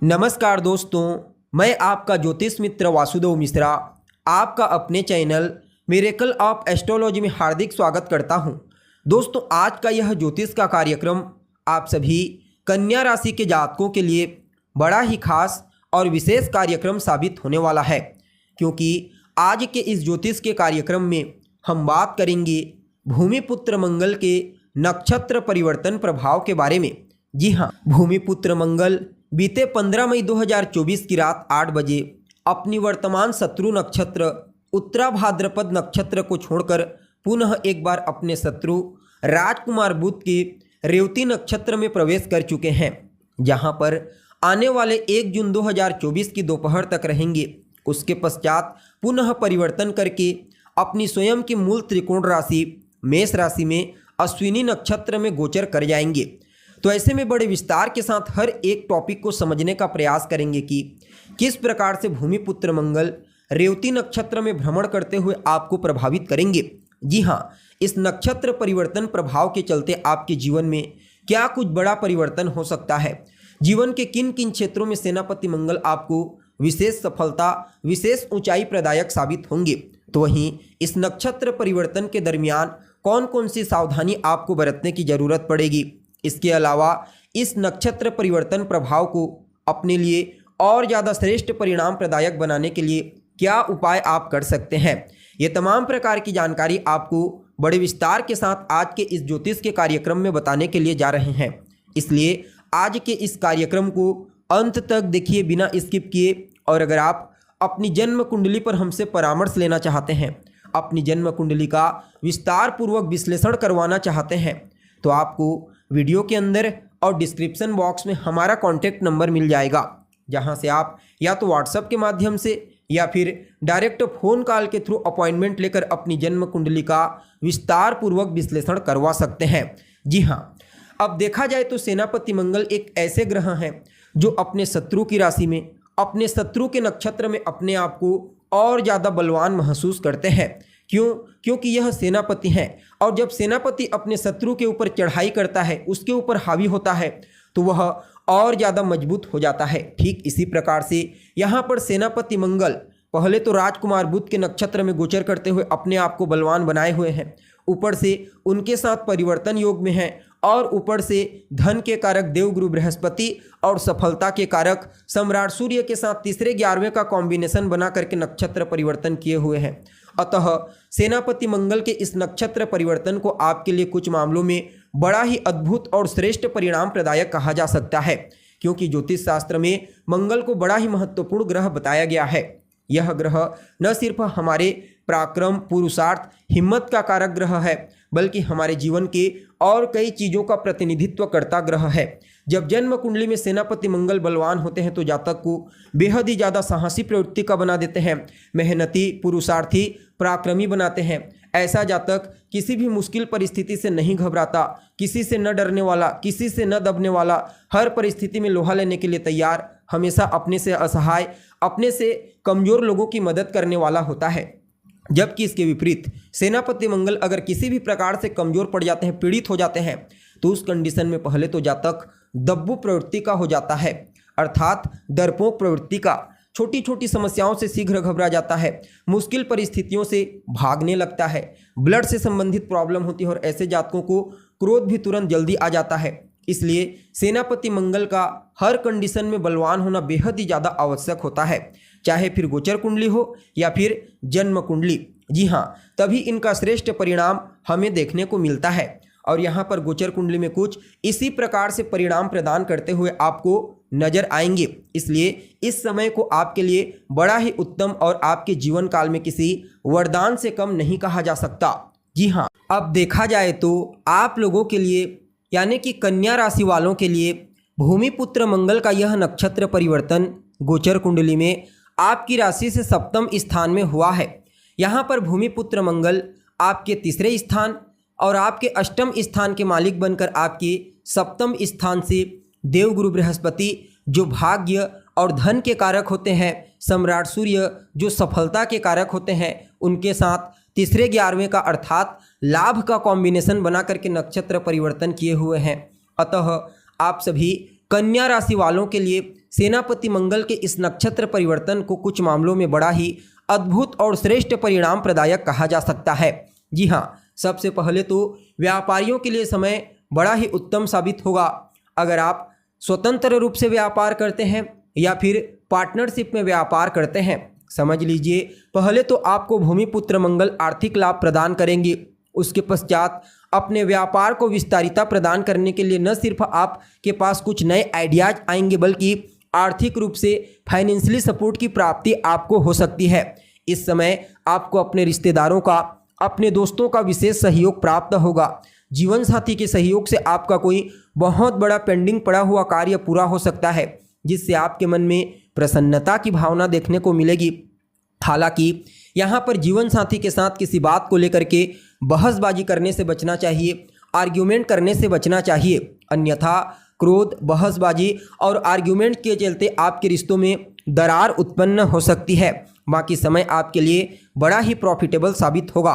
नमस्कार दोस्तों, मैं आपका ज्योतिष मित्र वासुदेव मिश्रा आपका अपने चैनल मिरेकल ऑफ एस्ट्रोलॉजी में हार्दिक स्वागत करता हूं। दोस्तों, आज का यह ज्योतिष का कार्यक्रम आप सभी कन्या राशि के जातकों के लिए बड़ा ही खास और विशेष कार्यक्रम साबित होने वाला है, क्योंकि आज के इस ज्योतिष के कार्यक्रम में हम बात करेंगे भूमिपुत्र मंगल के नक्षत्र परिवर्तन प्रभाव के बारे में। जी हाँ, भूमिपुत्र मंगल बीते 15 मई 2024 की रात 8 बजे अपनी वर्तमान शत्रु नक्षत्र उत्तरा भाद्रपद नक्षत्र को छोड़कर पुनः एक बार अपने शत्रु राजकुमार बुध के रेवती नक्षत्र में प्रवेश कर चुके हैं, जहां पर आने वाले 1 जून 2024 की दोपहर तक रहेंगे। उसके पश्चात पुनः परिवर्तन करके अपनी स्वयं की मूल त्रिकोण राशि मेष राशि में अश्विनी नक्षत्र में गोचर कर जाएंगे। तो ऐसे में बड़े विस्तार के साथ हर एक टॉपिक को समझने का प्रयास करेंगे कि किस प्रकार से भूमिपुत्र मंगल रेवती नक्षत्र में भ्रमण करते हुए आपको प्रभावित करेंगे। जी हाँ, इस नक्षत्र परिवर्तन प्रभाव के चलते आपके जीवन में क्या कुछ बड़ा परिवर्तन हो सकता है, जीवन के किन किन क्षेत्रों में सेनापति मंगल आपको विशेष सफलता, विशेष ऊंचाई प्रदायक साबित होंगे। तो वहीं इस नक्षत्र परिवर्तन के दरमियान कौन कौन सी सावधानी आपको बरतने की जरूरत पड़ेगी। इसके अलावा इस नक्षत्र परिवर्तन प्रभाव को अपने लिए और ज़्यादा श्रेष्ठ परिणाम प्रदायक बनाने के लिए क्या उपाय आप कर सकते हैं, ये तमाम प्रकार की जानकारी आपको बड़े विस्तार के साथ आज के इस ज्योतिष के कार्यक्रम में बताने के लिए जा रहे हैं। इसलिए आज के इस कार्यक्रम को अंत तक देखिए बिना स्किप किए। और अगर आप अपनी जन्म कुंडली पर हमसे परामर्श लेना चाहते हैं, अपनी जन्म कुंडली का विस्तार पूर्वक विश्लेषण करवाना चाहते हैं, तो आपको वीडियो के अंदर और डिस्क्रिप्शन बॉक्स में हमारा कॉन्टैक्ट नंबर मिल जाएगा, जहां से आप या तो व्हाट्सएप के माध्यम से या फिर डायरेक्ट फ़ोन कॉल के थ्रू अपॉइंटमेंट लेकर अपनी जन्म कुंडली का विस्तार पूर्वक विश्लेषण करवा सकते हैं। जी हाँ, अब देखा जाए तो सेनापति मंगल एक ऐसे ग्रह हैं जो अपने शत्रु की राशि में, अपने शत्रु के नक्षत्र में अपने आप को और ज़्यादा बलवान महसूस करते हैं। क्योंकि यह सेनापति हैं, और जब सेनापति अपने शत्रु के ऊपर चढ़ाई करता है, उसके ऊपर हावी होता है, तो वह और ज़्यादा मजबूत हो जाता है। ठीक इसी प्रकार से यहाँ पर सेनापति मंगल पहले तो राजकुमार बुध के नक्षत्र में गोचर करते हुए अपने आप को बलवान बनाए हुए हैं, ऊपर से उनके साथ परिवर्तन योग में हैं, और ऊपर से धन के कारक देवगुरु बृहस्पति और सफलता के कारक सम्राट सूर्य के साथ तीसरे 11वें का कॉम्बिनेशन बना करके नक्षत्र परिवर्तन किए हुए हैं। अतः सेनापति मंगल के इस नक्षत्र परिवर्तन को आपके लिए कुछ मामलों में बड़ा ही अद्भुत और श्रेष्ठ परिणाम प्रदायक कहा जा सकता है, क्योंकि ज्योतिष शास्त्र में मंगल को बड़ा ही महत्वपूर्ण ग्रह बताया गया है। यह ग्रह न सिर्फ हमारे पराक्रम, पुरुषार्थ, हिम्मत का कारक ग्रह है, बल्कि हमारे जीवन के और कई चीज़ों का प्रतिनिधित्व करता ग्रह है। जब जन्म कुंडली में सेनापति मंगल बलवान होते हैं तो जातक को बेहद ही ज़्यादा साहसी प्रवृत्ति का बना देते हैं, मेहनती, पुरुषार्थी, पराक्रमी बनाते हैं। ऐसा जातक किसी भी मुश्किल परिस्थिति से नहीं घबराता, किसी से न डरने वाला, किसी से न दबने वाला, हर परिस्थिति में लोहा लेने के लिए तैयार, हमेशा अपने से असहाय, अपने से कमज़ोर लोगों की मदद करने वाला होता है। जबकि इसके विपरीत सेनापति मंगल अगर किसी भी प्रकार से कमज़ोर पड़ जाते हैं, पीड़ित हो जाते हैं, तो उस कंडीशन में पहले तो जातक दब्बू प्रवृत्ति का हो जाता है, अर्थात डरपोक प्रवृत्ति का। छोटी छोटी समस्याओं से शीघ्र घबरा जाता है, मुश्किल परिस्थितियों से भागने लगता है, ब्लड से संबंधित प्रॉब्लम होती है, और ऐसे जातकों को क्रोध भी तुरंत जल्दी आ जाता है। इसलिए सेनापति मंगल का हर कंडीशन में बलवान होना बेहद ही ज़्यादा आवश्यक होता है, चाहे फिर गोचर कुंडली हो या फिर जन्म कुंडली। जी हाँ, तभी इनका श्रेष्ठ परिणाम हमें देखने को मिलता है। और यहाँ पर गोचर कुंडली में कुछ इसी प्रकार से परिणाम प्रदान करते हुए आपको नजर आएंगे। इसलिए इस समय को आपके लिए बड़ा ही उत्तम और आपके जीवन काल में किसी वरदान से कम नहीं कहा जा सकता। जी हाँ, अब देखा जाए तो आप लोगों के लिए, यानी कि कन्या राशि वालों के लिए भूमिपुत्र मंगल का यह नक्षत्र परिवर्तन गोचर कुंडली में आपकी राशि से सप्तम स्थान में हुआ है। यहाँ पर भूमिपुत्र मंगल आपके तीसरे स्थान और आपके अष्टम स्थान के मालिक बनकर आपके सप्तम स्थान से देवगुरु बृहस्पति जो भाग्य और धन के कारक होते हैं, सम्राट सूर्य जो सफलता के कारक होते हैं, उनके साथ तीसरे 11वें का अर्थात लाभ का कॉम्बिनेशन बना करके नक्षत्र परिवर्तन किए हुए हैं। अतः आप सभी कन्या राशि वालों के लिए सेनापति मंगल के इस नक्षत्र परिवर्तन को कुछ मामलों में बड़ा ही अद्भुत और श्रेष्ठ परिणाम प्रदायक कहा जा सकता है। जी हाँ, सबसे पहले तो व्यापारियों के लिए समय बड़ा ही उत्तम साबित होगा। अगर आप स्वतंत्र रूप से व्यापार करते हैं या फिर पार्टनरशिप में व्यापार करते हैं, समझ लीजिए पहले तो आपको भूमिपुत्र मंगल आर्थिक लाभ प्रदान करेंगे। उसके पश्चात अपने व्यापार को विस्तारिता प्रदान करने के लिए न सिर्फ आपके पास कुछ नए आइडियाज आएंगे बल्कि आर्थिक रूप से फाइनेंशियली सपोर्ट की प्राप्ति आपको हो सकती है। इस समय आपको अपने रिश्तेदारों का, अपने दोस्तों का विशेष सहयोग प्राप्त होगा। जीवन साथी के सहयोग से आपका कोई बहुत बड़ा पेंडिंग पड़ा हुआ कार्य पूरा हो सकता है, जिससे आपके मन में प्रसन्नता की भावना देखने को मिलेगी। हालांकि यहाँ पर जीवन साथी के साथ किसी बात को लेकर के बहसबाजी करने से बचना चाहिए, आर्ग्यूमेंट करने से बचना चाहिए, अन्यथा क्रोध, बहसबाजी और आर्ग्यूमेंट के चलते आपके रिश्तों में दरार उत्पन्न हो सकती है। बाकी समय आपके लिए बड़ा ही प्रॉफिटेबल साबित होगा।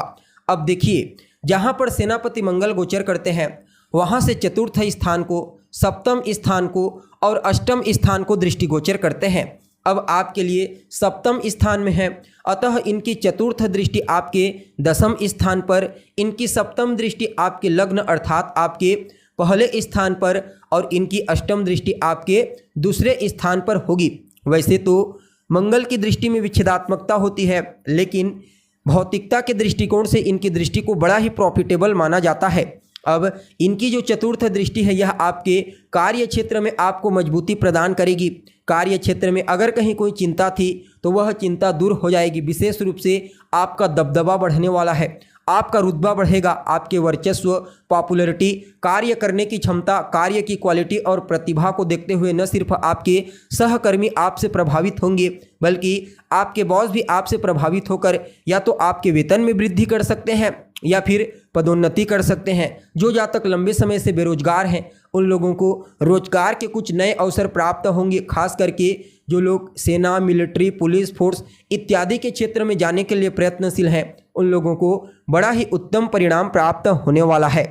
अब देखिए, जहाँ पर सेनापति मंगल गोचर करते हैं वहाँ से चतुर्थ स्थान को, सप्तम स्थान को और अष्टम स्थान को दृष्टिगोचर करते हैं। अब आपके लिए सप्तम स्थान में है, अतः इनकी चतुर्थ दृष्टि आपके दसम स्थान पर, इनकी सप्तम दृष्टि आपके लग्न अर्थात आपके पहले स्थान पर और इनकी अष्टम दृष्टि आपके दूसरे स्थान पर होगी। वैसे तो मंगल की दृष्टि में विच्छेदात्मकता होती है, लेकिन भौतिकता के दृष्टिकोण से इनकी दृष्टि को बड़ा ही प्रॉफिटेबल माना जाता है। अब इनकी जो चतुर्थ दृष्टि है यह आपके कार्य क्षेत्र में आपको मजबूती प्रदान करेगी। कार्य क्षेत्र में अगर कहीं कोई चिंता थी तो वह चिंता दूर हो जाएगी। विशेष रूप से आपका दबदबा बढ़ने वाला है, आपका रुतबा बढ़ेगा, आपके वर्चस्व, पॉपुलैरिटी, कार्य करने की क्षमता, कार्य की क्वालिटी और प्रतिभा को देखते हुए न सिर्फ आपके सहकर्मी आपसे प्रभावित होंगे बल्कि आपके बॉस भी आपसे प्रभावित होकर या तो आपके वेतन में वृद्धि कर सकते हैं या फिर पदोन्नति कर सकते हैं। जो जातक लंबे समय से बेरोजगार हैं उन लोगों को रोजगार के कुछ नए अवसर प्राप्त होंगे। खास करके जो लोग सेना, मिलिट्री, पुलिस फोर्स इत्यादि के क्षेत्र में जाने के लिए प्रयत्नशील हैं उन लोगों को बड़ा ही उत्तम परिणाम प्राप्त होने वाला है।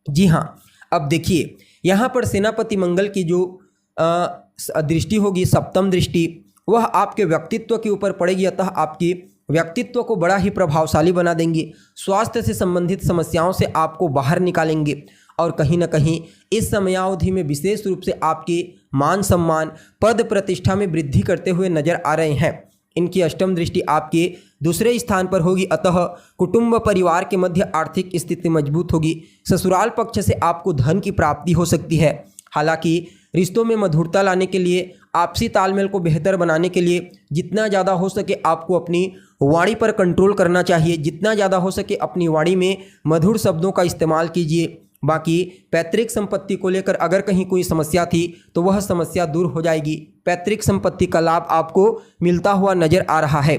जी हाँ, अब देखिए यहाँ पर सेनापति मंगल की जो दृष्टि होगी, सप्तम दृष्टि, वह आपके व्यक्तित्व के ऊपर पड़ेगी, अतः आपकी व्यक्तित्व को बड़ा ही प्रभावशाली बना देंगे। स्वास्थ्य से संबंधित समस्याओं से आपको बाहर निकालेंगे और कहीं ना कहीं इस समयावधि में विशेष रूप से आपके मान सम्मान, पद प्रतिष्ठा में वृद्धि करते हुए नजर आ रहे हैं। इनकी अष्टम दृष्टि आपके दूसरे स्थान पर होगी, अतः कुटुंब परिवार के मध्य आर्थिक स्थिति मजबूत होगी। ससुराल पक्ष से आपको धन की प्राप्ति हो सकती है। हालांकि रिश्तों में मधुरता लाने के लिए, आपसी तालमेल को बेहतर बनाने के लिए जितना ज़्यादा हो सके आपको अपनी वाणी पर कंट्रोल करना चाहिए। जितना ज़्यादा हो सके अपनी वाणी में मधुर शब्दों का इस्तेमाल कीजिए। बाकी पैतृक संपत्ति को लेकर अगर कहीं कोई समस्या थी तो वह समस्या दूर हो जाएगी। पैतृक संपत्ति का लाभ आपको मिलता हुआ नजर आ रहा है।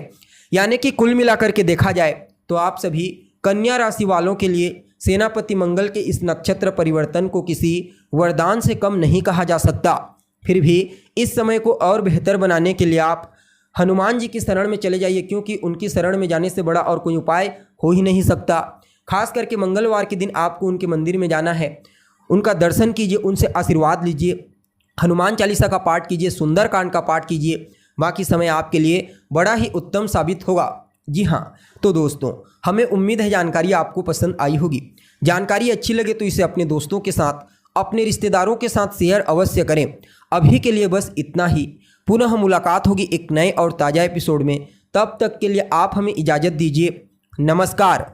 यानी कि कुल मिलाकर के देखा जाए तो आप सभी कन्या राशि वालों के लिए सेनापति मंगल के इस नक्षत्र परिवर्तन को किसी वरदान से कम नहीं कहा जा सकता। फिर भी इस समय को और बेहतर बनाने के लिए आप हनुमान जी की शरण में चले जाइए, क्योंकि उनकी शरण में जाने से बड़ा और कोई उपाय हो ही नहीं सकता। खास करके मंगलवार के दिन आपको उनके मंदिर में जाना है, उनका दर्शन कीजिए, उनसे आशीर्वाद लीजिए, हनुमान चालीसा का पाठ कीजिए, सुंदरकांड का पाठ कीजिए। बाकी समय आपके लिए बड़ा ही उत्तम साबित होगा। जी हाँ, तो दोस्तों हमें उम्मीद है जानकारी आपको पसंद आई होगी। जानकारी अच्छी लगे तो इसे अपने दोस्तों के साथ, अपने रिश्तेदारों के साथ शेयर अवश्य करें। अभी के लिए बस इतना ही। पुनः मुलाकात होगी एक नए और ताज़ा एपिसोड में। तब तक के लिए आप हमें इजाज़त दीजिए। नमस्कार।